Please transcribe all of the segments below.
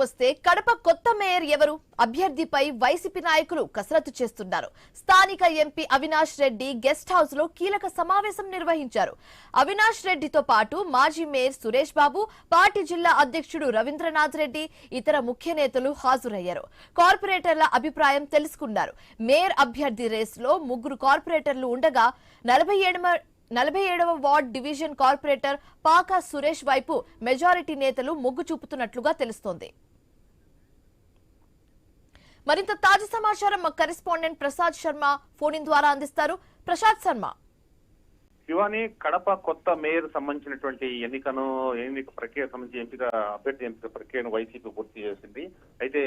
వస్తే కడప కొత్త మేయర్ ఎవరు? అభ్యర్థిపై వైసీపీ నాయకులు కసరత్తు చేస్తున్నారు. స్థానిక MP Avinash Reddy guest house లో కీలక సమావేశం నిర్వహించారు. అవినాష్ రెడ్డితో పాటు మాజీ మేయర్ సురేష్ బాబు, పార్టీ జిల్లా అధ్యక్షుడు రవీంద్రనాథ్ రెడ్డి, ఇతర ముఖ్య నేతలు హాజరయ్యారు. కార్పొరేటర్ల అభిప్రాయం తెలుసుకున్నారు. మేయర్ అభ్యర్థి రేసులో 3 కార్పొరేటర్లు ఉండగా 47వ ward division corporator pak Suresh వైపు మెజారిటీ నేతలు మొగ్గు చూపుతున్నట్లుగా తెలుస్తోంది. మరింత తాజా సమాచారం మా correspondent Prasad Sharma phone in ద్వారా అందిస్తారు. ప్రసాద్ శర్మ. శివాని, కడప కొత్త మేయర్ సంబంధించినటువంటి ఎన్నిక ప్రక్రియ సంబంధించి అభ్యర్థి ఎంపిక ప్రక్రియను వైసీపీ పూర్తి చేసింది. అయితే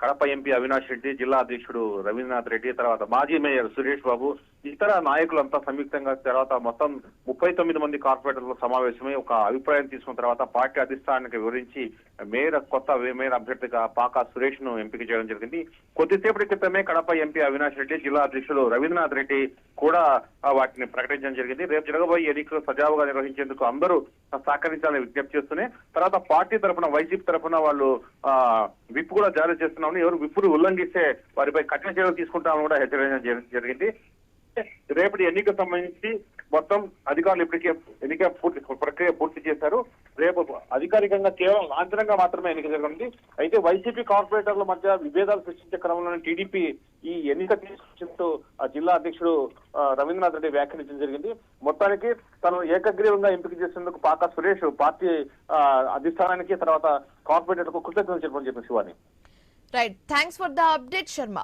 కడప ఎంపీ అవినాష్ రెడ్డి, జిల్లా అధ్యక్షుడు రవీంద్రనాథ్ రెడ్డి, తర్వాత మాజీ మేయర్ సురేష్ బాబు, ఇతర నాయకులంతా సంయుక్తంగా తర్వాత మొత్తం 39 మంది కార్పొరేటర్ల సమావేశమై ఒక అభిప్రాయం తీసుకున్న తర్వాత పార్టీ అధిష్టానానికి వివరించి కొత్త మేయర్ అభ్యర్థిగా పాకా సురేష్ ను ఎంపిక చేయడం జరిగింది. కొద్దిసేపటి క్రితమే కడప ఎంపీ అవినాష్ రెడ్డి, జిల్లా అధ్యక్షుడు రవీంద్రనాథ్ రెడ్డి కూడా వాటిని ప్రకటించడం జరిగింది. రేపు జరగబోయే ఎన్నికలు సజావుగా నిర్వహించేందుకు అందరూ సహకరించాలని విజ్ఞప్తి చేస్తూనే తర్వాత పార్టీ తరఫున వైసీపీ తరఫున వాళ్ళు విప్ కూడా జారీ చేస్తున్నామని, ఎవరు విప్పును ఉల్లంఘిస్తే వారిపై కఠిన చర్యలు తీసుకుంటామని కూడా హెచ్చరించడం జరిగింది. రేపటి ఎన్నికకు సంబంధించి మొత్తం అధికారులు ఇప్పటికే ఎన్నిక ప్రక్రియ పూర్తి చేశారు. రేపు అధికారికంగా కేవలం లాంఛనంగా మాత్రమే ఎన్నిక జరగనుంది. అయితే వైసీపీ కార్పొరేటర్ల మధ్య విభేదాలు సృష్టించే క్రమంలోనే టీడీపీ ఈ ఎన్నిక తీసుకుంటూ జిల్లా అధ్యక్షుడు రవీంద్రనాథ్ రెడ్డి వ్యాఖ్యానించడం జరిగింది. మొత్తానికి తను ఏకగ్రీవంగా ఎంపిక చేసేందుకు పాకా సురేష్ పార్టీ అధిష్టానానికి తర్వాత కార్పొరేటర్లకు కృతజ్ఞతలు చెప్పని చెప్పి Shivani. Right, thanks for the update Sharma.